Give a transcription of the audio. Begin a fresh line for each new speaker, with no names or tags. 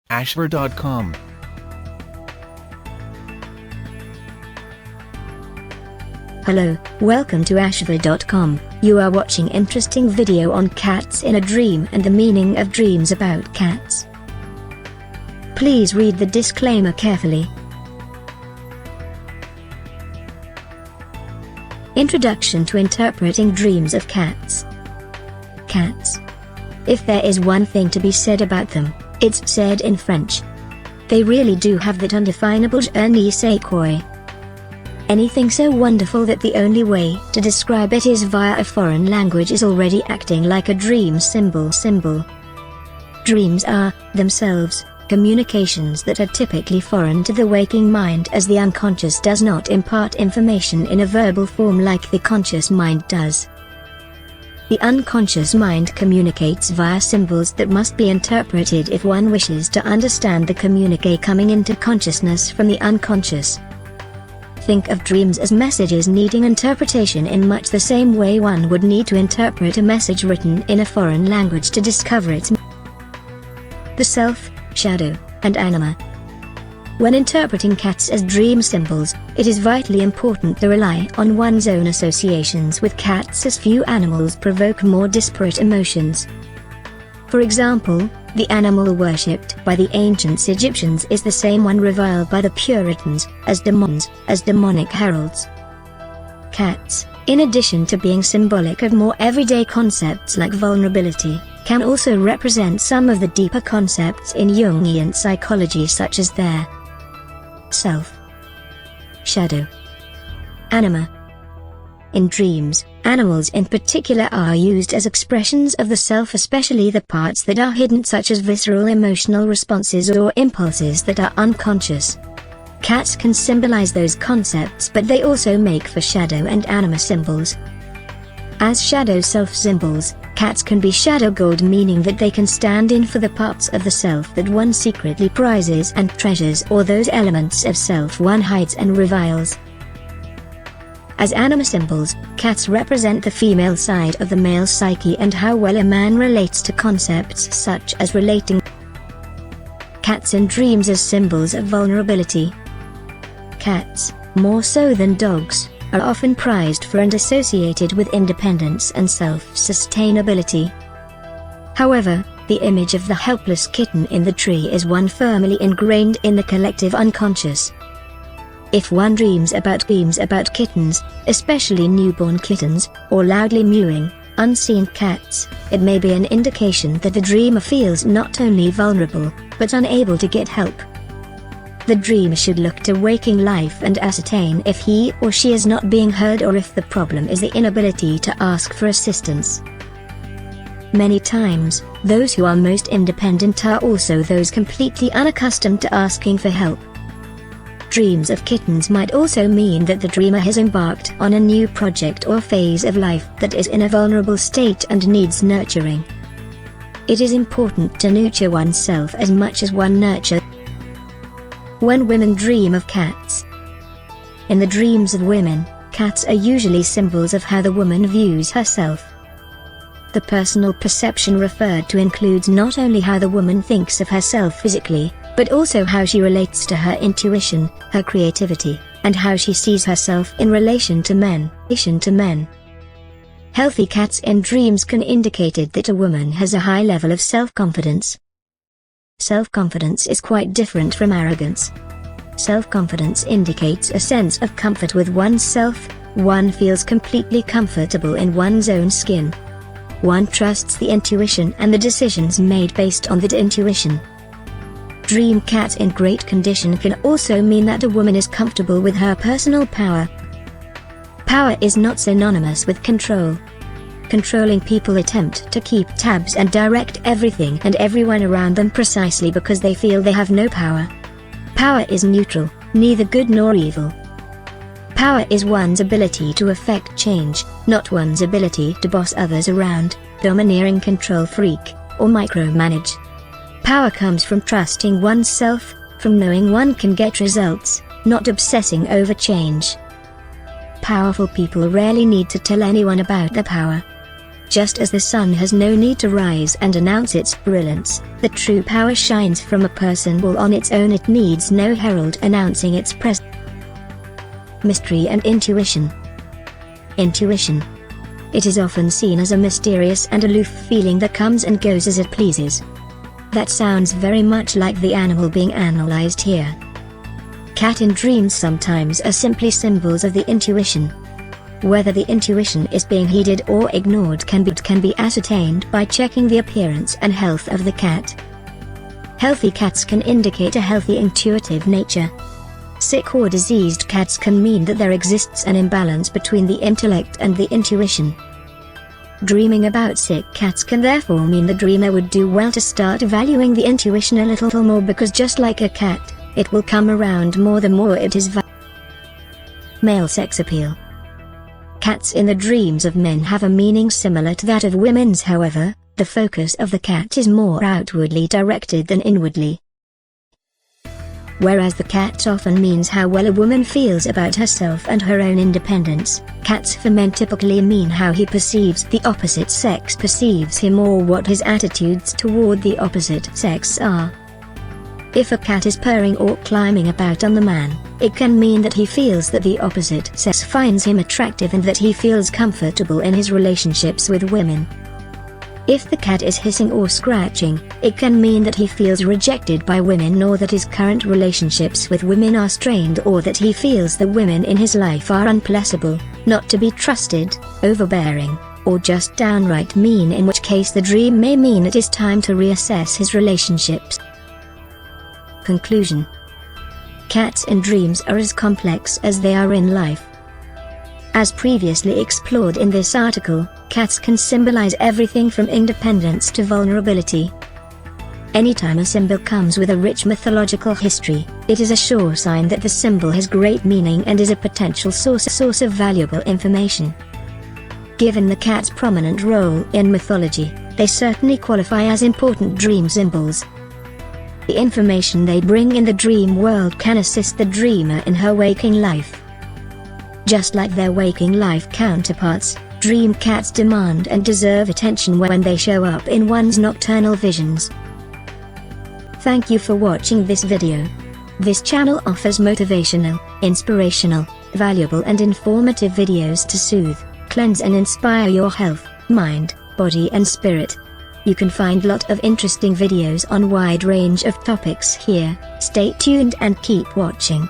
ashver.com.
Hello, welcome to ashver.com. You are watching interesting video on cats in a dream and the meaning of dreams about cats. Please read the disclaimer carefully. Introduction to interpreting dreams of cats. Cats. If there is one thing to be said about them, it's said in French. They really do have that undefinable je ne sais quoi. Anything so wonderful that the only way to describe it is via a foreign language is already acting like a dream symbol. Dreams are, themselves, communications that are typically foreign to the waking mind, as the unconscious does not impart information in a verbal form like the conscious mind does. The unconscious mind communicates via symbols that must be interpreted if one wishes to understand the communique coming into consciousness from the unconscious. Think of dreams as messages needing interpretation in much the same way one would need to interpret a message written in a foreign language to discover its the self, shadow, and anima. When interpreting cats as dream symbols, it is vitally important to rely on one's own associations with cats, as few animals provoke more disparate emotions. For example, the animal worshipped by the ancient Egyptians is the same one reviled by the Puritans as demonic heralds. Cats, in addition to being symbolic of more everyday concepts like vulnerability, can also represent some of the deeper concepts in Jungian psychology, such as their self, shadow, anima. In dreams, animals in particular are used as expressions of the self, especially the parts that are hidden, such as visceral emotional responses or impulses that are unconscious. Cats can symbolize those concepts, but they also make for shadow and anima symbols. As shadow self symbols, cats can be shadow gold, meaning that they can stand in for the parts of the self that one secretly prizes and treasures, or those elements of self one hides and reviles. As anima symbols, cats represent the female side of the male psyche and how well a man relates to concepts such as relating. Cats in dreams as symbols of vulnerability. Cats, more so than dogs, are often prized for and associated with independence and self-sustainability. However, the image of the helpless kitten in the tree is one firmly ingrained in the collective unconscious. If one dreams about kittens, especially newborn kittens, or loudly mewing, unseen cats, it may be an indication that the dreamer feels not only vulnerable, but unable to get help. The dreamer should look to waking life and ascertain if he or she is not being heard, or if the problem is the inability to ask for assistance. Many times, those who are most independent are also those completely unaccustomed to asking for help. Dreams of kittens might also mean that the dreamer has embarked on a new project or phase of life that is in a vulnerable state and needs nurturing. It is important to nurture oneself as much as one nurtures. When women dream of cats. In the dreams of women, cats are usually symbols of how the woman views herself. The personal perception referred to includes not only how the woman thinks of herself physically, but also how she relates to her intuition, her creativity, and how she sees herself in relation to men. Healthy cats in dreams can indicate that a woman has a high level of self-confidence. Self-confidence is quite different from arrogance. Self-confidence indicates a sense of comfort with oneself. One feels completely comfortable in one's own skin. One trusts the intuition and the decisions made based on that intuition. Dream cat in great condition can also mean that a woman is comfortable with her personal power. Power is not synonymous with control. Controlling people attempt to keep tabs and direct everything and everyone around them precisely because they feel they have no power. Power is neutral, neither good nor evil. Power is one's ability to affect change, not one's ability to boss others around, domineering control freak, or micromanage. Power comes from trusting oneself, from knowing one can get results, not obsessing over change. Powerful people rarely need to tell anyone about their power. Just as the sun has no need to rise and announce its brilliance, the true power shines from a person all on its own. It needs no herald announcing its presence. Mystery and intuition. Intuition. It is often seen as a mysterious and aloof feeling that comes and goes as it pleases. That sounds very much like the animal being analyzed here. Cat in dreams sometimes are simply symbols of the intuition. Whether the intuition is being heeded or ignored can be ascertained by checking the appearance and health of the cat. Healthy cats can indicate a healthy intuitive nature. Sick or diseased cats can mean that there exists an imbalance between the intellect and the intuition. Dreaming about sick cats can therefore mean the dreamer would do well to start valuing the intuition a little more, because just like a cat, it will come around more the more it is valued. Male sex appeal. Cats in the dreams of men have a meaning similar to that of women's. However, the focus of the cat is more outwardly directed than inwardly. Whereas the cat often means how well a woman feels about herself and her own independence, cats for men typically mean how he perceives the opposite sex perceives him, or what his attitudes toward the opposite sex are. If a cat is purring or climbing about on the man, it can mean that he feels that the opposite sex finds him attractive and that he feels comfortable in his relationships with women. If the cat is hissing or scratching, it can mean that he feels rejected by women, or that his current relationships with women are strained, or that he feels the women in his life are unplaceable, not to be trusted, overbearing, or just downright mean, in which case the dream may mean it is time to reassess his relationships. Conclusion. Cats in dreams are as complex as they are in life. As previously explored in this article, cats can symbolize everything from independence to vulnerability. Anytime a symbol comes with a rich mythological history, it is a sure sign that the symbol has great meaning and is a potential source of valuable information. Given the cat's prominent role in mythology, they certainly qualify as important dream symbols. The information they bring in the dream world can assist the dreamer in her waking life. Just like their waking life counterparts, dream cats demand and deserve attention when they show up in one's nocturnal visions. Thank you for watching this video. This channel offers motivational, inspirational, valuable and informative videos to soothe, cleanse and inspire your health, mind, body and spirit. You can find lot of interesting videos on wide range of topics here. Stay tuned and keep watching.